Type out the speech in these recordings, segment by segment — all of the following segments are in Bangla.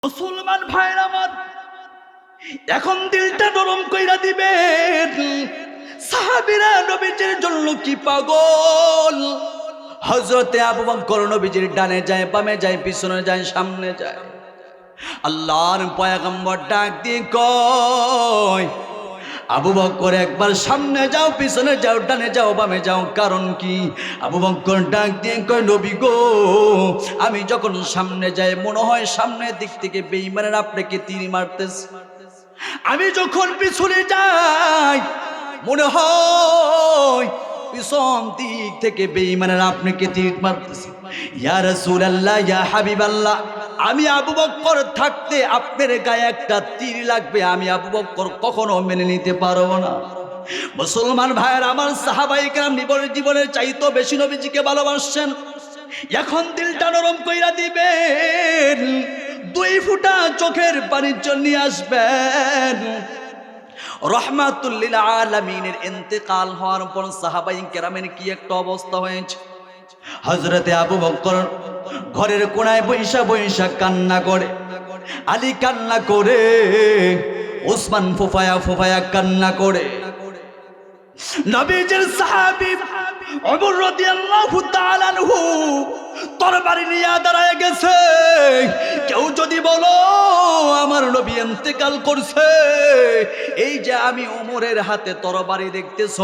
মুসলমান ভাইরা আমার, এখন দিলটা নরম কইরা দিবেন। সাহাবীরা নবীজির জন্য কি পাগল। হযরতে আবু বকর নবীজির ডানে যায়, বামে যায়, পিছনে যায়, সামনে যায়। আল্লাহর পয়গম্বর ডাক দিয়ে কয়, আবু বকর একবার সামনে যাও, পিছনে যাও, ডানে যাও, বামে যাও। কারণ কি? আবু বকর ডাক দিয়ে কয়, নবী গো, আমি যখন সামনে যাই মনে হয় সামনের দিক থেকে বেঈমানের আপনাকে তীর মারতেছে। আমি যখন পিছনে যাই মনে হয় পিছন দিক থেকে বেঈমানের আপনাকে তীর মারতেছে। ইয়া রাসূলুল্লাহ, ইয়া হাবিবাল্লাহ, আমি আবু বকর থাকতে আপনার গায়ে একটা তীর লাগবে, আমি আবু বকর কখনো মেনে নিতে পারবো না। মুসলমান ভাইয়ের আমার, সাহাবায়ে কেরাম জীবনের চাইতো বেশি নবীজিকে ভালোবাসছেন। এখন দিলটা নরম কইরা দিবেন, 2 ফোঁটা চোখের পানির জন্য আসবেন। রহমাতুল লিল আলামিনের ইন্তেকাল হওয়ার পর সাহাবায়ে কেরামের কি একটা অবস্থা হয়েছে। হযরতে আবু বকর ঘরের কোণায় বৈশা বৈশা কান্না করে, আলী কান্না করে, ওসমান ফুফায়া ফুফায়া কান্না করে। নবীজির সাহাবী ওমর রাদিয়াল্লাহু তাআলা আনহু তরবারি নিয়ে দাঁড়ায় গেছে। কেউ যদি বলো আমার নবী ইন্তেকাল করছে, এই যে আমি ওমরের হাতে তরবারি দেখতেছ,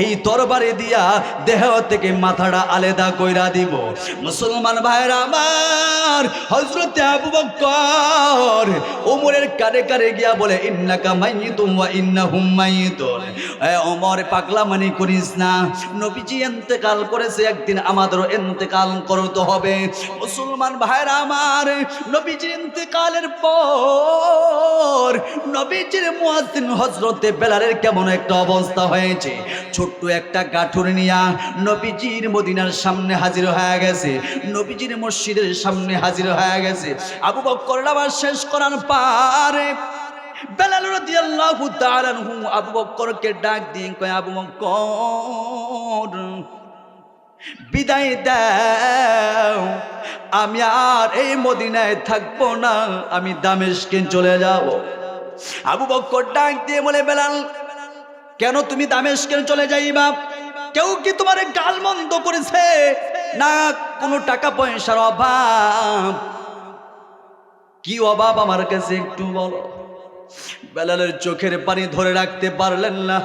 এই তরবারি দিয়া দেহ থেকে মাথাটা আলাদা কইরা দিব। মুসলমান ভাইরা আমার, হযরতে আবু বকর ওমরের কানে কানে গিয়া বলে, ইন্নাকা মাইয়িতুম ওয়া ইন্নাহুম মাইয়িতুন। ওমর, পাগলামানি করিস না, নবীজি ইন্তেকাল করেছে, একদিন আমাদেরও ইন্তেকাল করতে হবে। মুসলমান ভাইরা আমার, নবীজির ইন্তেকালের পর নবীজির মুয়াজ্জিন হযরতে বেলালের কেমন একটা অবস্থা হয়েছে। ছোট্ট একটা গাঠুর নিয়া নবীজির মদিনার সামনে হাজির হয়ে গেছে, নবীজির মসজিদের সামনে হাজির হয়ে গেছে। আবু বকর নামাজ শেষ করার পরে বেলাল রাদিয়াল্লাহু তাআলা আনহু আবু বকরকে ডাক দিয়ে কয়, আবু বকর বিদায় দাও, আমি আর এই মদিনায় থাকবো না, আমি দামেস্কে চলে যাব। আবু বকর ডাক দিয়ে বলে, বেলাল, কেন তুমি দামেস্কে চলে যাইবা? কেউ কি তোমার গালমন্দ করেছে? না কোনো টাকা পয়সার অভাব? কি অভাব আমার কাছে একটু বলো। বেলালের চোখের পানি ধরে রাখতে পারলেন না।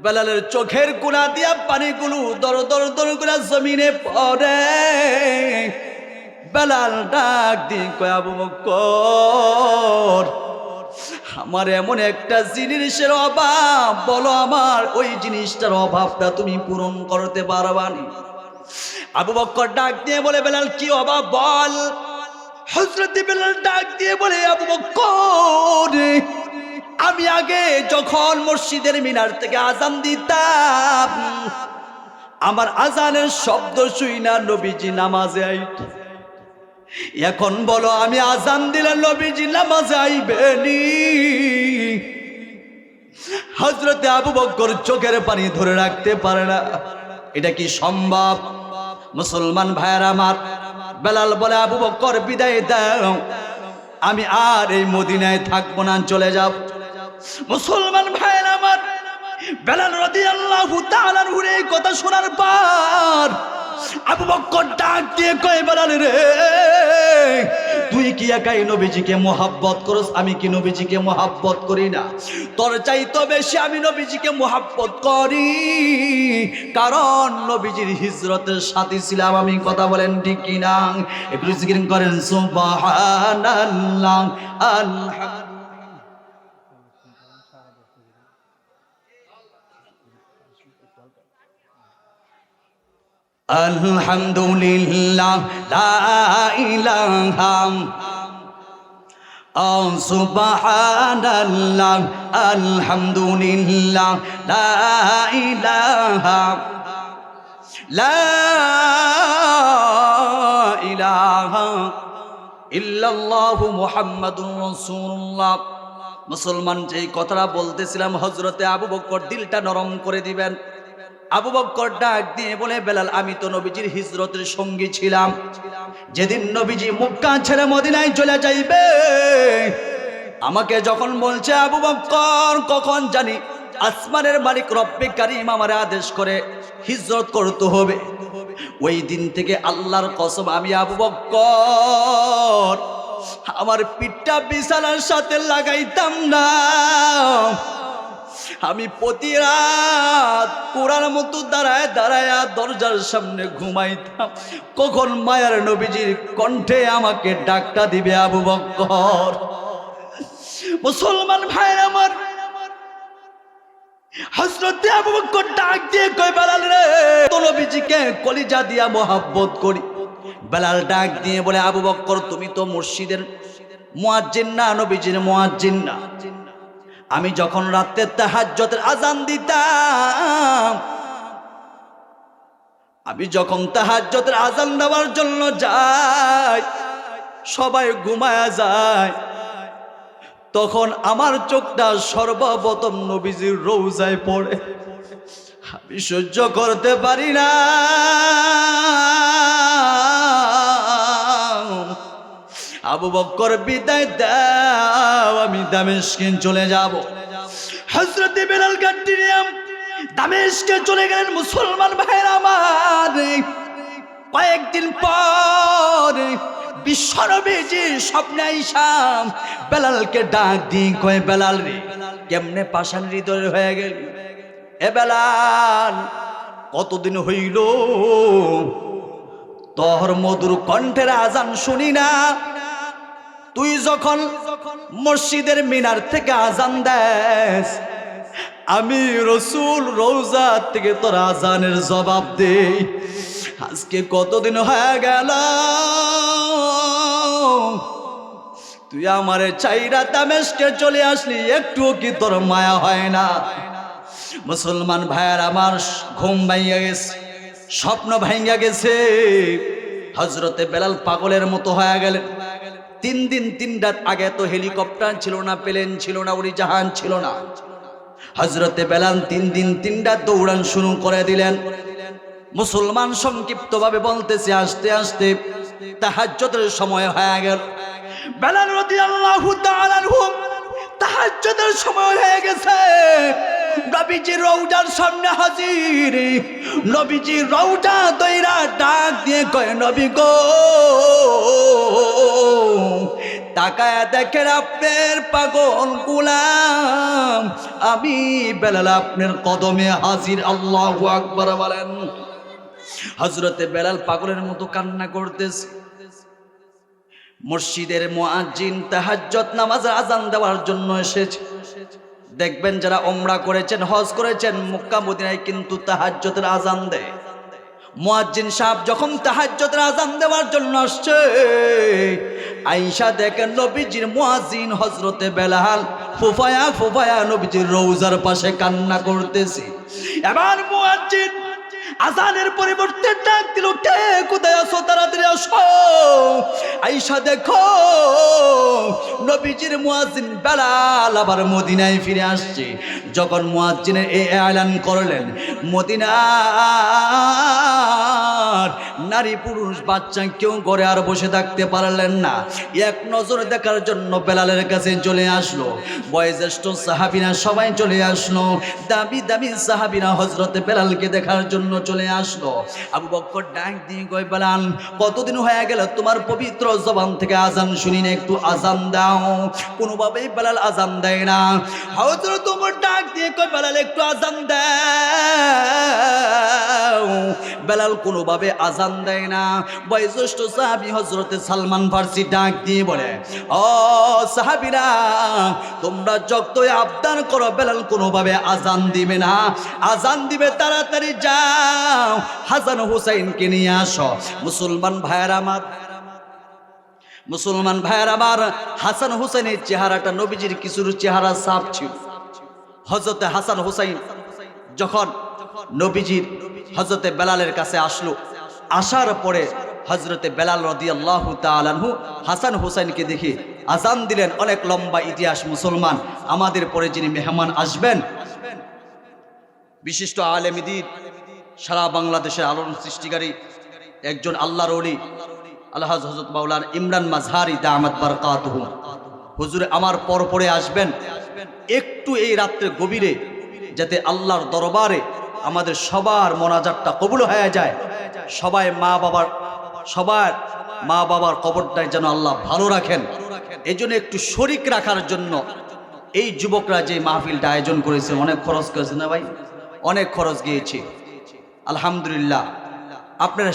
বেলালের চোখের কোণা দিয়া পানিগুলো দর দর দর করে জমিনে পড়ে। বেলাল ডাক দিয়ে কয়, আবু বকর, আমার এমন একটা জিনিসের অভাব, বলো আমার ওই জিনিসটার অভাবটা তুমি পূরণ করতে পারবা না? আবু বকর ডাক দিয়ে বলে, বেলাল কি অভাব বল। হযরত বেলাল ডাক দিয়ে বলে, আবু বকর, আমি আগে যখন মসজিদের মিনার থেকে আজান দিতাম, আমার আজানের শব্দ শুইনা নবীজি নামাজে আইত। এখন বলো আমি আজান দিলে নবীজি নামাজে আইবেনি? হযরতে আবু বকর চোখের পানি ধরে রাখতে পারে না। এটা কি সম্ভব? মুসলমান ভাইয়েরা আমার, বেলাল বলে, আবু বকর বিদায় দাও, আমি আর এই মদিনায় থাকবো না, চলে যাব। মুসলমান ভাইয়েরা আমার, বেলাল রাদিয়াল্লাহু তাআলা আনহুর এই কথা শোনার পর আবু বকর ডাক দিয়ে কয়, বেলাল রে, তুই কি একাই নবীজিকে মোহাব্বত করস? আমি কি নবীজিকে মোহাব্বত করি না? তোর চাইতো বেশি আমি নবীজিকে মোহাব্বত করি, কারণ নবীজির হিজরতের সাথী ছিলাম আমি। কথা বলেন ঠিক কিনা? একটু জিকির করেন সুবহানাল্লাহ, আলহামদুলিল্লাহ। আলহামদুলিল্লাহ, লা ইলাহা, সুবহানাল্লাহ, আলহামদুলিল্লাহ, লা ইলাহা, লা ইলাহা ইল্লাল্লাহু মুহাম্মাদুর রাসূলুল্লাহ। মুসলমান, যেই কথাটা বলতেছিলাম, হযরতে আবু বকর দিলটা নরম করে দিবেন। আবু বকর ডাক দিয়ে বলে, বেলাল আমি তো নবীজির হিজরতের সঙ্গী ছিলাম, যেদিন নবীজি মক্কা ছেড়ে মদিনায় চলে যাইবে আমাকে যখন বলছে আবু বকর কখন জানি আসমানের মালিক রব্বে কারীম আমারে আদেশ করে হিজরত করতে হবে, ওই দিন থেকে আল্লাহর কসম আমি আবু বকর আমার পিঠটা বিছানার সাথে লাগাইতাম না, আমি প্রতি রাত কোরআন মতো দাঁড়ায় দাঁড়ায় দরজার সামনে ঘুমাইতাম, কখন মায়ার নবীজির কণ্ঠে আমাকে ডাকটা দিবে আবু বকর। মুসলমান ভাইরা আমার, হযরত আবু বকর ডাক দিয়ে কয়, বেলাল রে তো নবীজিকে কলিজা দিয়া মোহাব্বত করি। বেলাল ডাক দিয়ে বলে, আবু বকর তুমি তো মসজিদের মুয়াজ্জিন না, নবীজির মুয়াজ্জিন না। আমি যখন রাতে তাহাজ্জুদের আজান দিতাম, আমি যখন তাহাজ্জুদের আজান দেওয়ার জন্য যাই সবাই ঘুমায়া যায়, তখন আমার চোখটা সর্বপ্রথম নবীজির রওজায় পড়ে, আমি সহ্য করতে পারি না, আবু বকর বিদায় দাও, আমি দামেস্কে চলে যাব। হযরত বেলাল গাদ্দিয়াম দামেস্কে চলে গেলেন। মুসলমান ভাইরা আমার, কয়েকদিন পর বিশ্বনবীজি স্বপ্নে আইসা বেলালকে ডাক দিয়ে কয়, বেলাল রে কেমনে পাষাণ হৃদয় হয়ে গেল, এ বেলাল কতদিন হইল তোর মধুর কণ্ঠের আজান শুনি না, তুই যখন মসজিদের মিনার থেকে আজান দেস আমি রসুল রওজা থেকে তোর আজানের জবাব দেই, আজকে কতদিন হয়ে গেল তুই আমারে চাইরা দামেস্কে চলে আসলি, একটুও কি তোর মায়া হয় না? মুসলমান ভাইয়ার আমার, ঘুম ভাঙিয়া গেছে, স্বপ্ন ভাঙিয়া গেছে, হযরতে বেলাল পাগলের মতো হয়ে গেলেন। 3 দিন 3 রাত আগে তো হেলিকপ্টার ছিল না, প্লেন ছিল না, উড়োজাহাজ ছিল না। হযরতে বেলাল 3 দিন 3 রাত দৌড়ান শুরু করে দিলেন। মুসলমান সংক্ষিপ্ত ভাবে বলতেছে, আস্তে আস্তে তাহাজ্জুদের সময় হয়ে গেল। বেলাল রাদিয়াল্লাহু তাআলা আনহু তাহাজ্জুদের সময় হয়ে গেছে, নবীজির রওজার সামনে হাজির। নবীজির রওজা দইরা ডাক দিয়ে কয়, নবী গো তাকায়া দেখেন আপনার পাগল গোলাম, আমি বেলাল আপনার কদমে হাজির। আল্লাহু আকবার বলেন। হযরতে বেলাল পাগলের মতো কান্না করতেছে। মসজিদের মুয়াজ্জিন তাহাজ্জুদ নামাজের আজান দেওয়ার জন্য এসেছে। দেখবেন যারা উমরা করেছেন, হজ করেছেন, মক্কা মদিনায় কিন্তু তাহাজ্জুদের আজান দেয়। মুয়াজ্জিন সাহেব যখন তাহাজ্জুদের আজান দেওয়ার জন্য আসছে, আয়েশা দেখেন নবীজির মুয়াজ্জিন হযরতে বেলাল ফুফায়া ফুফায়া নবীজির রওজার পাশে কান্না করতেছে। এবার মুয়াজ্জিন আজানের পরিবর্তে ডাক দিল, কে কোথায় আছো, তাড়াতাড়ি আসো। আয়েশা দেখো নবীজির মুয়াজ্জিন বেলাল আবার মদিনায় ফিরে আসছে। যখন মুয়াজ্জিনের এই এলান করলেন, মদিনার নারী পুরুষ বাচ্চা কেউ ঘরে আর বসে থাকতে পারলেন না, এক নজর দেখার জন্য বেলালের কাছে চলে আসলো। বয়োজ্যেষ্ঠ সাহাবীরা সবাই চলে আসলো, দামি দামি সাহাবীরা হযরতে বেলালকে দেখার জন্য চলে আসলো। আবু বকর ডাক দিয়ে কয়, বেলাল কতদিন হয়ে গেল তোমার পবিত্র জবান থেকে আজান শুনি না, একটু আজান দাও। কোনোভাবেই বেলাল আজান দেয় না। হযরত ওমর ডাক দিয়ে কয়, বেলাল একটু আজান দাও। বেলাল কোনোভাবে আজান দেয় না। বয়োজ্যেষ্ঠ সাহাবী হযরতে সালমান ফারসি ডাক দিয়ে বলে, ও সাহাবীরা তোমরা যতই আবদার করো বেলাল কোনোভাবে আজান দিবে না, আজান দিবে তাড়াতাড়ি যাও হাসান হুসাইনকে নিয়ে আসো। মুসলমান ভাইয়েরা আমার, মুসলমান ভাইয়ের আমার, হাসান হুসাইনের চেহারাটা নবীজির কিছুর চেহারা সাপ ছিল। হযরতে হাসান হুসাইন যখন নবীজির হযরতে বেলালের কাছে আসলো, আসার পরে হযরতে বেলাল রাদিয়াল্লাহু তাআলা আনহু হাসান হুসাইনকে দেখে আজান দিলেন। অনেক লম্বা ইতিহাস মুসলমান, আমাদের পরে যিনি মেহমান আসবেন বিশিষ্ট আলেম দ্বীন, সারা বাংলাদেশের আলোড়ন সৃষ্টিকারী একজন আল্লাহর ওলি আলহাজ হযরত মাওলানা ইমরান মাযহারি দামাত বারাকাতুহু হুজুর আমার পরে আসবেন। একটু এই রাত্রে গভীরে যাতে আল্লাহর দরবারে আমাদের সবার মোনাজাতটা কবুল হয়ে যায়, সবার মা বাবার কবরটাই যেন আল্লাহ ভালো রাখেন, এই জন্য একটু শরিক রাখার জন্য এই যুবকরা যে মাহফিলটা আয়োজন করেছে, অনেক খরচ করেছে না ভাই? অনেক খরচ গিয়েছে আলহামদুলিল্লাহ। আপনারা